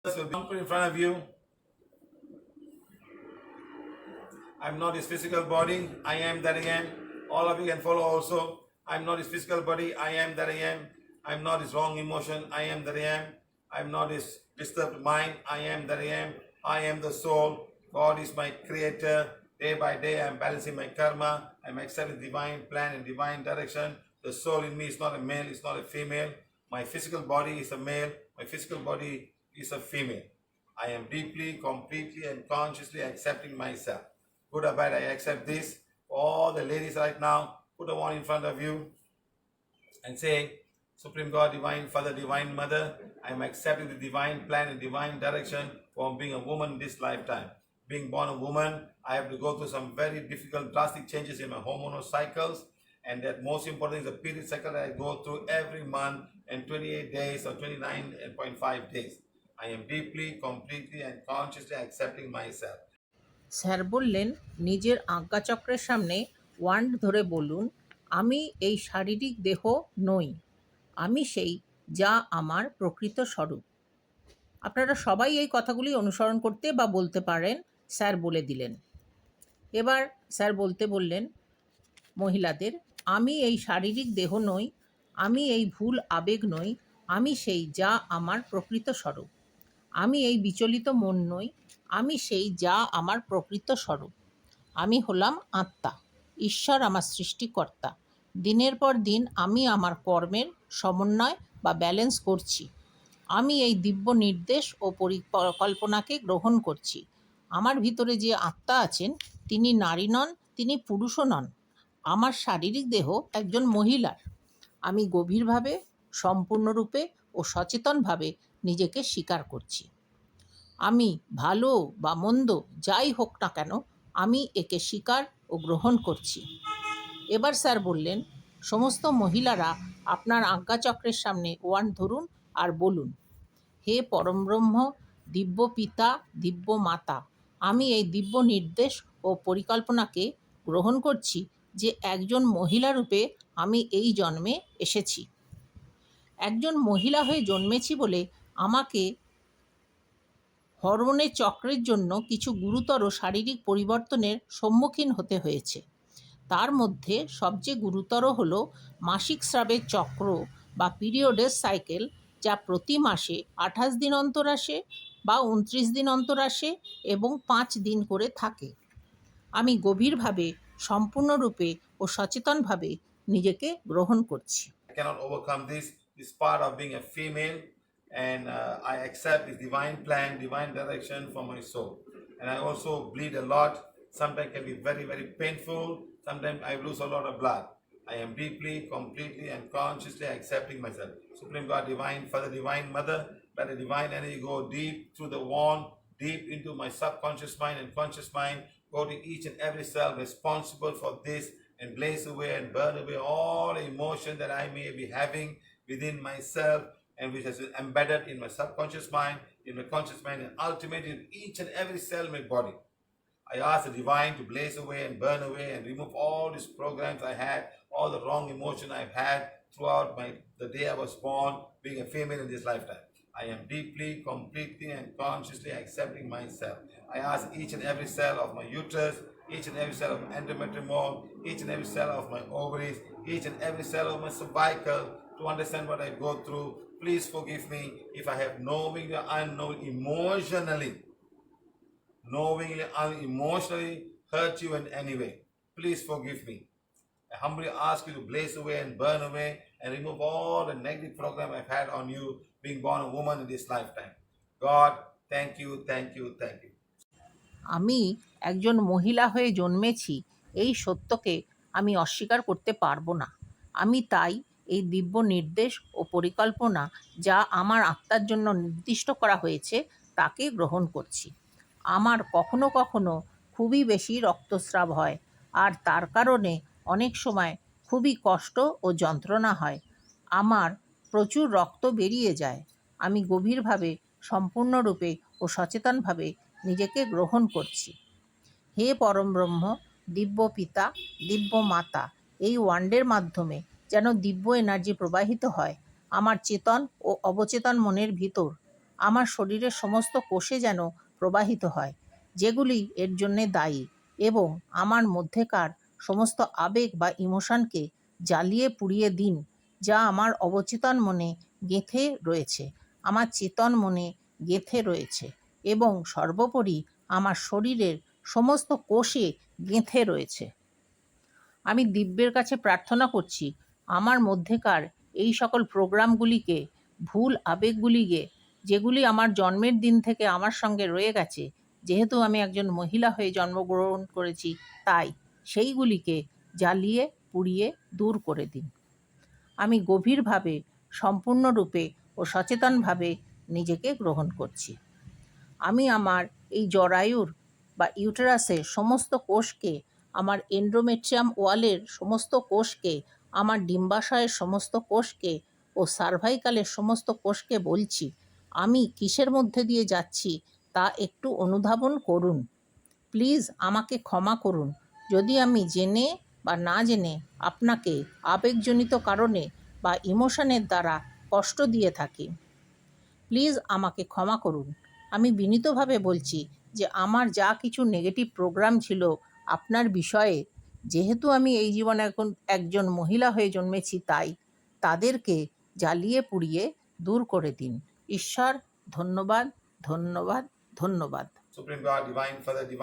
Will be in front of you. I'm not his physical body. I am that I am. All of you can follow also. I'm not his physical body. I am that I am. I'm not his wrong emotion. I am that I am. I'm not his disturbed mind. I am that I am. I am the soul. God is my creator. Day by day, I'm balancing my karma. I'm accepting divine plan and divine direction. The soul in me is not a male, it's not a female. My physical body is a male. My physical body is a female. I am deeply, completely, and consciously accepting myself. Good or bad, I accept this. All the ladies right now, put a one in front of you and say, Supreme God, Divine Father, Divine Mother, I am accepting the divine plan and divine direction for being a woman in this lifetime. Being born a woman, I have to go through some very difficult, drastic changes in my hormonal cycles. And that most important is the period cycle that I go through every month and 28 days or 29.5 days. I am deeply, completely, and consciously accepting myself. Sir বললেন, নিজের আজ্ঞাচক্রের সামনে wand ধরে বলুন, আমি এই শারীরিক দেহ নই, আমি সেই যা আমার প্রকৃত স্বরূপ। আপনারা সবাই এই কথাগুলি অনুসরণ করতে বা বলতে পারেন, স্যার বলে দিলেন। এবার স্যার বলতে বললেন মহিলাদের, আমি এই শারীরিক দেহ নই, আমি এই ভুল আবেগ নই, আমি সেই যা আমার প্রকৃত স্বরূপ। আমি এই বিচলিত মন নই, আমি সেই যা আমার প্রকৃত স্বরূপ। আমি হলাম আত্মা, ঈশ্বর আমার সৃষ্টিকর্তা। দিনের পর দিন আমি আমার কর্মের সমন্বয় বা ব্যালেন্স করছি। আমি এই দিব্য নির্দেশ ও পরিকল্পনাকে গ্রহণ করছি। আমার ভিতরে যে আত্মা আছেন তিনি নারী নন, তিনি পুরুষও নন। আমার শারীরিক দেহ একজন মহিলার। আমি গভীরভাবে, সম্পূর্ণরূপে ও সচেতনভাবে নিজেকে স্বীকার করছি। আমি ভালো বা মন্দ যাই হোক না কেন, আমি একে স্বীকার ও গ্রহণ করছি। এবার স্যার বললেন, সমস্ত মহিলারা আপনার আজ্ঞাচক্রের সামনে ওয়ান ধরুন আর বলুন, হে পরমব্রহ্ম, দিব্য পিতা, দিব্য মাতা, আমি এই দিব্য নির্দেশ ও পরিকল্পনাকে গ্রহণ করছি যে একজন মহিলা রূপে আমি এই জন্মে এসেছি। একজন মহিলা হয়ে জন্মেছি বলে আমাকে হরমোনের চক্রের জন্য কিছু গুরুতর শারীরিক পরিবর্তনের সম্মুখীন হতে হয়েছে। তার মধ্যে সবচেয়ে গুরুতর হল মাসিক স্রাবের চক্র বা পিরিয়ডের সাইকেল, যা প্রতি মাসে 28 দিন অন্তর আসে বা 29 দিন অন্তর আসে এবং 5 দিন করে থাকে। আমি গভীরভাবে, সম্পূর্ণরূপে ও সচেতনভাবে নিজেকে গ্রহণ করছি। I cannot overcome this part of being a female, and I accept the divine plan, divine direction for my soul. And I also bleed a lot. Sometimes can be very, very painful. Sometimes I lose a lot of blood. I am deeply, completely, and consciously accepting myself. Supreme God, Divine Father, Divine Mother, let the divine energy go deep through the wand, deep into my subconscious mind and conscious mind, go to each and every cell responsible for this, and blaze away and burn away all emotion that I may be having within myself, and which has been embedded in my subconscious mind, in my conscious mind, and ultimately in each and every cell in my body. I ask the divine to blaze away and burn away and remove all these programs I had, all the wrong emotion I've had throughout the day I was born, being a female in this lifetime. I am deeply, completely, and consciously accepting myself. I ask each and every cell of my uterus, each and every cell of my endometrium, each and every cell of my ovaries, each and every cell of my cervical to understand what I go through. Please forgive me if I have knowingly or unemotionally hurt you in any way. Please forgive me. I humbly ask you to blaze away and burn away and remove all the negative program I've had on you being born a woman in this lifetime. God, thank you, thank you, thank you. আমি একজন মহিলা হয়ে জন্মেছি, এই সত্যকে আমি অস্বীকার করতে পারবো না। আমি তাই এই দিব্য নির্দেশ ও পরিকল্পনা যা আমার আত্মার জন্য নির্দিষ্ট করা হয়েছে তাকে গ্রহণ করছি। আমার কখনো কখনো খুবই বেশি রক্তস্রাব হয়, আর তার কারণে অনেক সময় খুবই কষ্ট ও যন্ত্রণা হয়। আমার প্রচুর রক্ত বেরিয়ে যায়। আমি গভীরভাবে, সম্পূর্ণরূপে ও সচেতনভাবে নিজেকে গ্রহণ করছি। হে পরমব্রহ্ম, দিব্য পিতা, দিব্য মাতা, এই ওয়ান্ডের মাধ্যমে যেন দিব্য এনার্জি প্রবাহিত হয় আমার চেতন ও অবচেতন মনের ভিতর। আমার শরীরের সমস্ত কোষে যেন প্রবাহিত হয়, যেগুলি এর জন্যে দায়ী, এবং আমার মধ্যেকার সমস্ত আবেগ বা ইমোশনকে জ্বালিয়ে পুড়িয়ে দিন, যা আমার অবচেতন মনে গেঁথে রয়েছে, আমার চেতন মনে গেঁথে রয়েছে, এবং সর্বোপরি আমার শরীরের সমস্ত কোষে গেঁথে রয়েছে। আমি দিব্যের কাছে প্রার্থনা করছি আমার মধ্যেকার এই সকল প্রোগ্রামগুলিকে, ভুল আবেগগুলিকে, যেগুলি আমার জন্মের দিন থেকে আমার সঙ্গে রয়ে গেছে, যেহেতু আমি একজন মহিলা হয়ে জন্মগ্রহণ করেছি, তাই সেইগুলিকে জ্বালিয়ে পুড়িয়ে দূর করে দিন। আমি গভীরভাবে, সম্পূর্ণরূপে ও সচেতনভাবে নিজেকে গ্রহণ করছি। আমি আমার এই জরায়ুর বা ইউটেরাসের সমস্ত কোষকে, আমার এন্ডোমেট্রিয়াম ওয়ালের সমস্ত কোষকে, আমার ডিম্বাশয়ের সমস্ত কোষকে ও সার্ভাইকালের সমস্ত কোষকে বলছি, আমি কিসের মধ্যে দিয়ে যাচ্ছি তা একটু অনুধাবন করুন। প্লিজ আমাকে ক্ষমা করুন যদি আমি জেনে বা না জেনে আপনাকে আবেগজনিত কারণে বা ইমোশনের দ্বারা কষ্ট দিয়ে থাকি। প্লিজ আমাকে ক্ষমা করুন। আমি বিনীতভাবে বলছি যে আমার যা কিছু নেগেটিভ প্রোগ্রাম ছিল আপনার বিষয়ে, যেহেতু আমি এই জীবনে এখন একজন মহিলা হয়ে জন্মেছি, তাই তাদেরকে জ্বালিয়ে পুড়িয়ে দূর করে দিন। ঈশ্বর, ধন্যবাদ, ধন্যবাদ, ধন্যবাদ। Supreme God, Divine Father, Divine